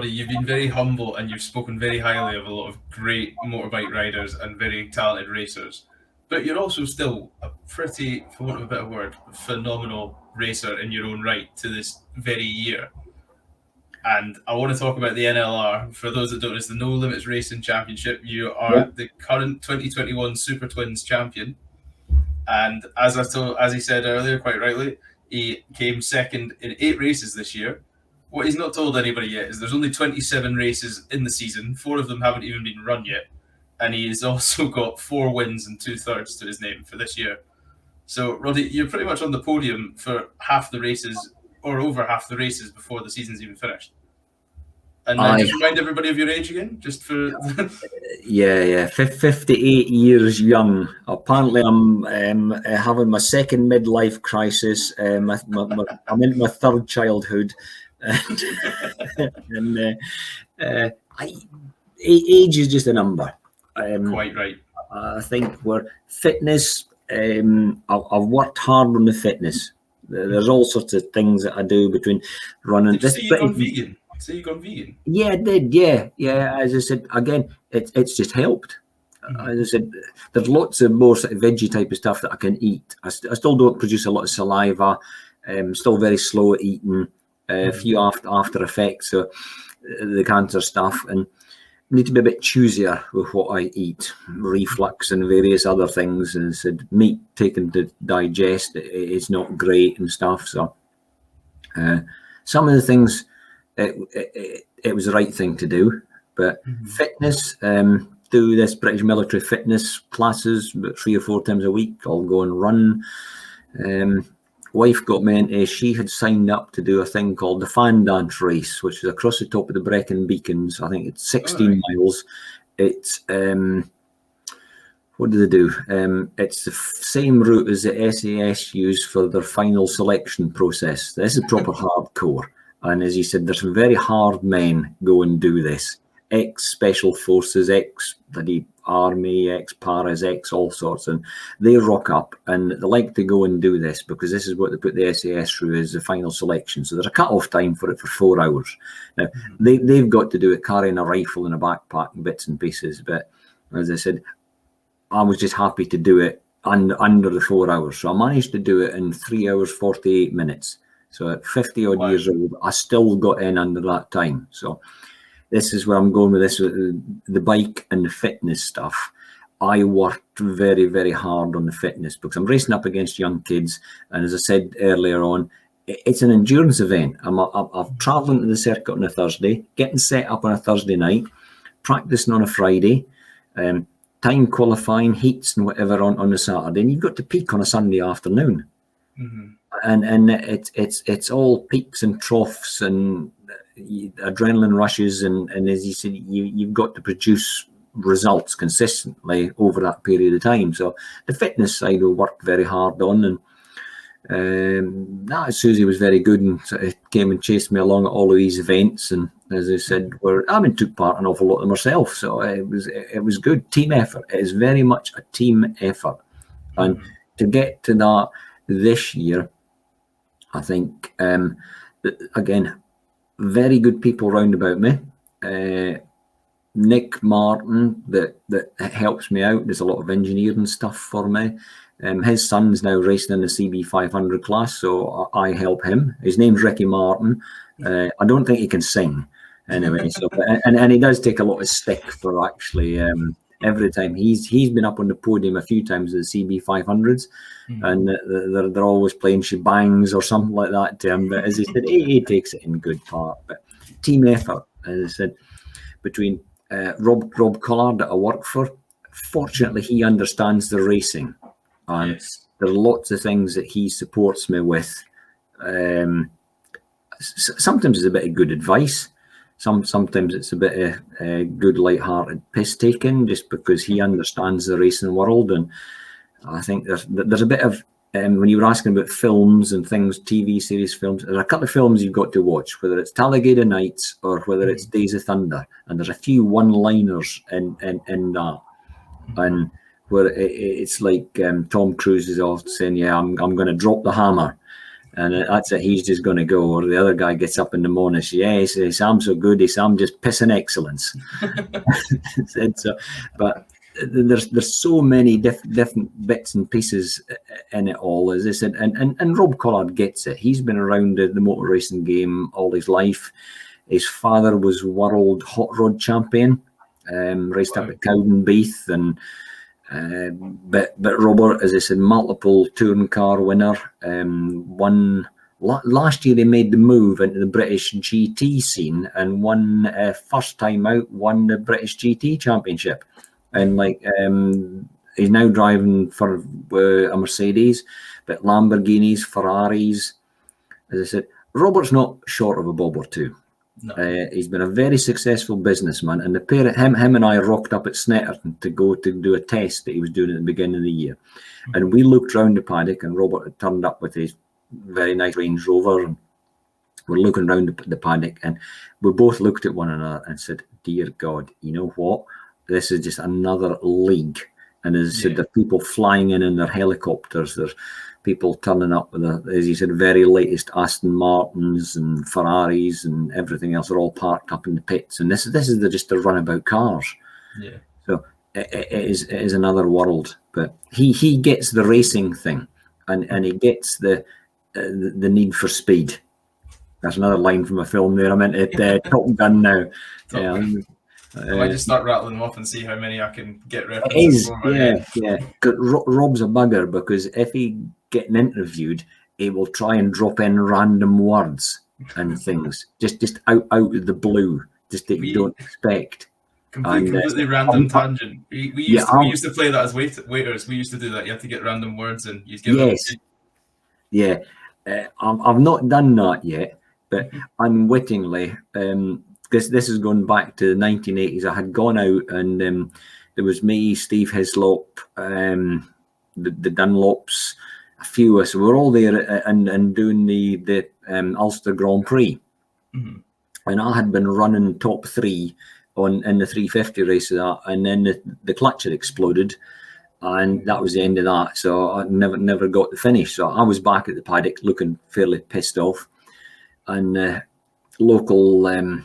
Roddy, you've been very humble and you've spoken very highly of a lot of great motorbike riders and very talented racers. But you're also still a pretty, for want of a better word, phenomenal racer in your own right to this very year. And I want to talk about the NLR. For those that don't know, it's the No Limits Racing Championship. You are the current 2021 Super Twins champion. And as he said earlier, quite rightly, he came second in 8 races this year. What he's not told anybody yet is there's only 27 races in the season. 4 of them haven't even been run yet. And he's also got 4 wins and 2/3 to his name for this year. So, Roddy, you're pretty much on the podium for half the races, or over half the races before the season's even finished. And just remind everybody of your age again, just for... 58 years young. Apparently I'm having my second midlife crisis. I'm in my 3rd childhood. And age is just a number. Quite right. I think fitness, I've worked hard on the fitness. There's all sorts of things that I do between running. Did you say you've gone vegan? So you've gone vegan? Yeah, I did. Yeah. As I said, again, it's just helped. As I said, there's lots of more sort of veggie type of stuff that I can eat. I still don't produce a lot of saliva. Still very slow at eating. A few after effects, so the cancer stuff, and need to be a bit choosier with what I eat. Reflux and various other things, and said meat taken to digest, it's not great and stuff. So some of the things, it was the right thing to do. But fitness, do this British military fitness classes about 3 or 4 times a week. I'll go and run. Wife got me into, she had signed up to do a thing called the Fan Dance Race, which is across the top of the Brecon Beacons. I think it's 16 miles. It's, what do they do? It's the same route as the SAS use for their final selection process. This is proper hardcore. And as you said, there's some very hard men go and do this. Ex-special forces, ex-bloody army, ex-paras, ex-all sorts. And they rock up and they like to go and do this because this is what they put the SAS through as the final selection. So there's a cut-off time for it for 4 hours. Now, they've got to do it carrying a rifle and a backpack and bits and pieces. But as I said, I was just happy to do it under the 4 hours. So I managed to do it in 3 hours, 48 minutes. So at 50 odd years old, I still got in under that time. So this is where I'm going with this, the bike and the fitness stuff. I worked very, very hard on the fitness because I'm racing up against young kids. And as I said earlier on, it's an endurance event. I'm traveling to the circuit on a Thursday, getting set up on a Thursday night, practicing on a Friday, time qualifying, heats and whatever on a Saturday. And you've got to peak on a Sunday afternoon. And it's all peaks and troughs and adrenaline rushes, and as you said, you've got to produce results consistently over that period of time. So the fitness side we worked very hard on, and Susie was very good and sort of came and chased me along at all of these events. And as I said, took part in an awful lot of them myself. So it was good team effort. It is very much a team effort, and to get to that this year, I think again, very good people round about me. Nick Martin that helps me out. There's a lot of engineering stuff for me. His son's now racing in the CB500 class, so I help him. His name's Ricky Martin. I don't think he can sing anyway. So, and he does take a lot of stick for actually every time. He's been up on the podium a few times with the CB500s, and they're always playing shebangs or something like that to him. But as I said, he takes it in good part. But team effort, as I said, between Rob Collard that I work for. Fortunately, he understands the racing, and there are lots of things that he supports me with. Sometimes it's a bit of good advice. Sometimes it's a bit of good light-hearted piss taking, just because he understands the racing world. And I think there's a bit of when you were asking about films and things, TV series films, there's a couple of films you've got to watch, whether it's Talladega Nights or whether it's Days of Thunder, and there's a few one-liners in that, and where it's like Tom Cruise is all saying, "Yeah, I'm going to drop the hammer," And that's it. He's just going to go. Or the other guy gets up in the morning and says, yeah, he says, I'm so good. He says, I'm just pissing excellence. So, but there's so many different bits and pieces in it all, as I said. And Rob Collard gets it. He's been around the motor racing game all his life. His father was world hot rod champion, raced up at Cowdenbeath, and but Robert, as I said, multiple touring car winner. Won last year. They made the move into the British GT scene and won first time out. Won the British GT Championship, and he's now driving for a Mercedes, but Lamborghinis, Ferraris. As I said, Robert's not short of a bob or two. No. He's been a very successful businessman, and the pair of him and I rocked up at Snetterton to go to do a test that he was doing at the beginning of the year. Mm-hmm. And we looked round the paddock, and Robert had turned up with his very nice Range Rover, and we're looking round the paddock, and we both looked at one another and said, dear God, you know what? This is just another league. And as I said, there are people flying in their helicopters. There's people turning up with, as you said, very latest Aston Martins and Ferraris and everything else are all parked up in the pits. And this is just the runabout cars. Yeah. So it is another world. But he gets the racing thing, and he gets the need for speed. That's another line from a film there. I'm into Top Gun now. I might just start rattling them off and see how many I can get references for. Yeah. Rob's a bugger, because if he getting interviewed, he will try and drop in random words and things, just out of the blue, just that you don't expect. Completely random tangent. We used to play that as waiters. We used to do that. You have to get random words and you give them. Yeah. I've not done that yet, but unwittingly, this is going back to the 1980s. I had gone out, and there was me, Steve Hislop, the Dunlops, a few of us. We were all there and doing the Ulster Grand Prix. Mm-hmm. And I had been running top 3 in the 350 race of that, and then the clutch had exploded, and that was the end of that. So I never got to finish. So I was back at the paddock looking fairly pissed off, and local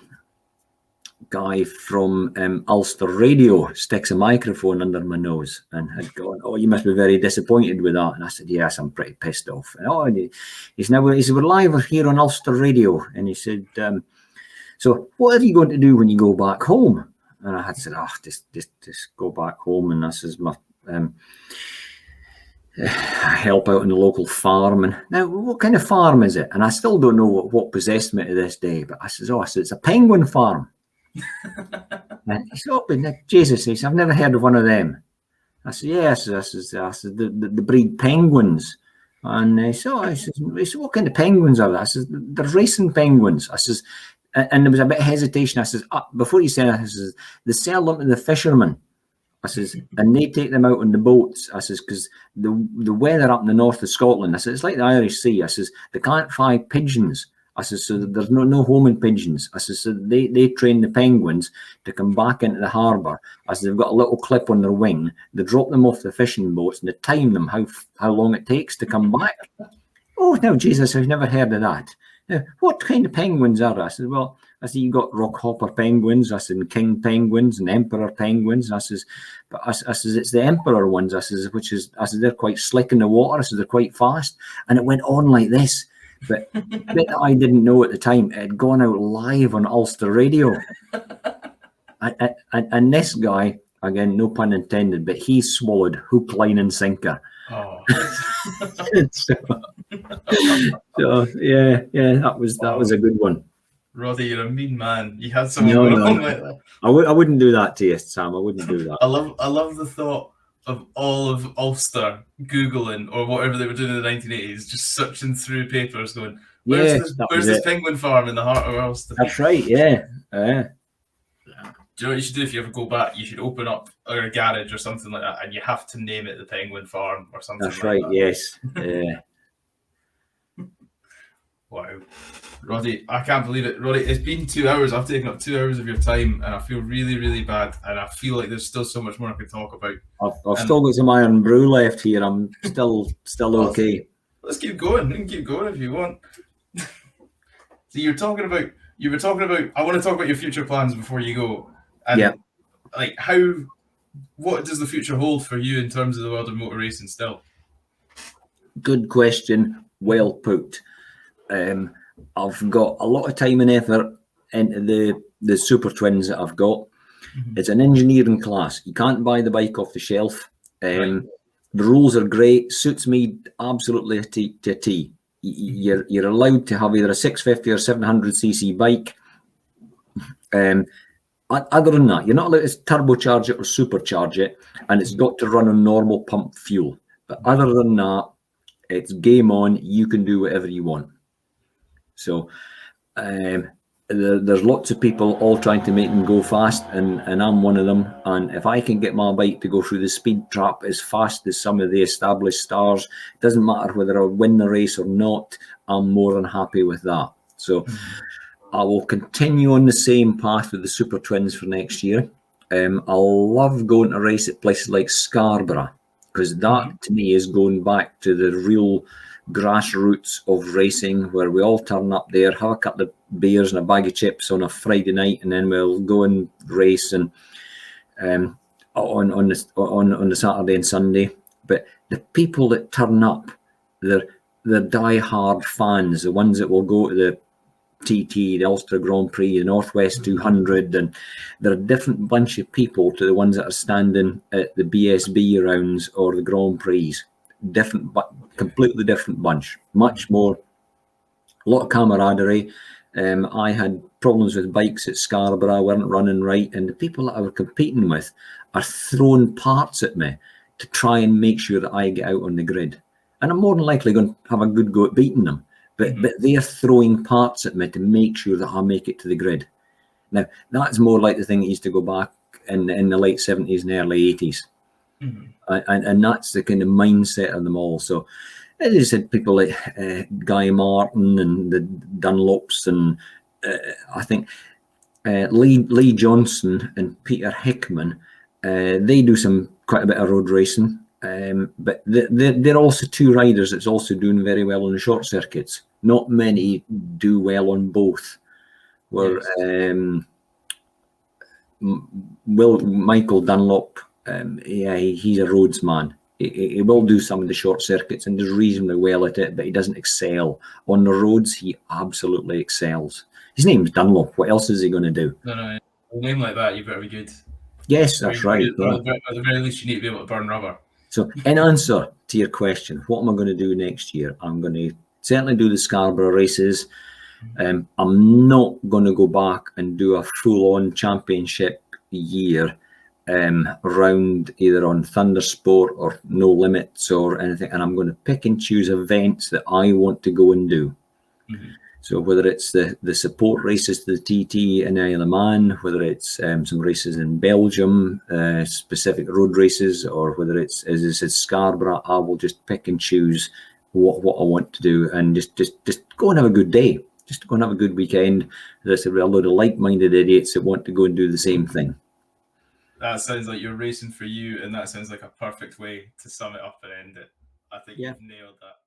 guy from Ulster Radio sticks a microphone under my nose and had gone, oh, you must be very disappointed with that. And I said, yes, I'm pretty pissed off. And he said, we're live here on Ulster Radio. And he said, so what are you going to do when you go back home? And I had said, just go back home. And this is my help out in the local farm. And now, what kind of farm is it? And I still don't know what possessed me to this day. But I said, it's a penguin farm. And he said, oh, Jesus, he said, I've never heard of one of them. I said, yes, I said, the breed penguins. And he said, what kind of penguins are they? I said, they're racing penguins. I says, and there was a bit of hesitation. I says, before you said that, I says, they sell them to the fishermen. I says, and they take them out on the boats. I says, because the weather up in the north of Scotland, I said, it's like the Irish Sea. I says, they can't fly pigeons. I says, so there's no homing pigeons. I says, so they train the penguins to come back into the harbour. I says, they've got a little clip on their wing. They drop them off the fishing boats and they time them how long it takes to come back. Oh, no, Jesus, I've never heard of that. Now, what kind of penguins are there? I said, well, you've got rockhopper penguins. I said, and king penguins and emperor penguins. I says, but I says, it's the emperor ones. I says, they're quite slick in the water. I says, they're quite fast. And it went on like this. But I didn't know at the time, it had gone out live on Ulster Radio. And this guy, again, no pun intended, but he swallowed hook, line and sinker. Oh. so yeah, that was a good one. Roddy, you're a mean man. You had someone going on like that. I wouldn't do that to you, Sam. I wouldn't do that. I love the thought of all of Ulster Googling or whatever they were doing in the 1980s, just searching through papers going, where's this penguin farm in the heart of Ulster? That's right, yeah. Do you know what you should do if you ever go back? You should open up a garage or something like that, and you have to name it the Penguin Farm or something. That's right, yes. Wow. Roddy, I can't believe it. Roddy, it's been 2 hours. I've taken up 2 hours of your time, and I feel really, really bad. And I feel like there's still so much more I could talk about. I've still got some iron brew left here. I'm still okay. let's keep going. We can keep going if you want. So you were talking about. I want to talk about your future plans before you go. And Yeah. like what does the future hold for you in terms of the world of motor racing still? Good question. Well put. I've got a lot of time and effort into the Super Twins that I've got. It's an engineering class. You can't buy the bike off the shelf. Right. The rules are great. Suits me absolutely to a T. You're allowed to have either a 650 or 700cc bike. Other than that, you're not allowed to turbocharge it or supercharge it, and it's got to run on normal pump fuel. But other than that, it's game on. You can do whatever you want. So there's lots of people all trying to make them go fast, and I'm one of them. And if I can get my bike to go through the speed trap as fast as some of the established stars, it doesn't matter whether I win the race or not, I'm more than happy with that. So I will continue on the same path with the Super Twins for next year. I love going to race at places like Scarborough, because that to me is going back to the real grassroots of racing, where we all turn up there, have a couple of beers and a bag of chips on a Friday night, and then we'll go and race and on the Saturday and Sunday. But the people that turn up, they're die-hard fans, the ones that will go to the TT, the Ulster Grand Prix, the Northwest 200, and they're a different bunch of people to the ones that are standing at the BSB rounds or the Grand Prix. Different, but completely different bunch. Much more, a lot of camaraderie. I had problems with bikes at Scarborough, weren't running right, and the people that I was competing with are throwing parts at me to try and make sure that I get out on the grid. And I'm more than likely going to have a good go at beating them. But they're throwing parts at me to make sure that I make it to the grid. Now, that's more like the thing that used to go back in the late 70s and early 80s. And that's the kind of mindset of them all. So, as I said, people like Guy Martin and the Dunlops, and I think Lee Johnson and Peter Hickman, they do quite a bit of road racing. But they're also two riders that's also doing very well on the short circuits. Not many do well on both. Where Michael Dunlop, he's a roads man. He will do some of the short circuits and does reasonably well at it, but he doesn't excel on the roads. He absolutely excels. His name's Dunlop. What else is he going to do? No, a name like that, you better be good. Yes, that's right. At the very least, you need to be able to burn rubber. So, in answer to your question, what am I going to do next year? I'm going to certainly do the Scarborough races. I'm not going to go back and do a full-on championship year around either on Thundersport or No Limits or anything. And I'm going to pick and choose events that I want to go and do. So whether it's the support races to the TT in Isle of Man, whether it's some races in Belgium, specific road races, or whether it's, as I said, Scarborough, I will just pick and choose what I want to do and just go and have a good day. Just go and have a good weekend. As I said, with a load of like-minded idiots that want to go and do the same thing. That sounds like you're racing for you, and that sounds like a perfect way to sum it up and end it. I think you've nailed that.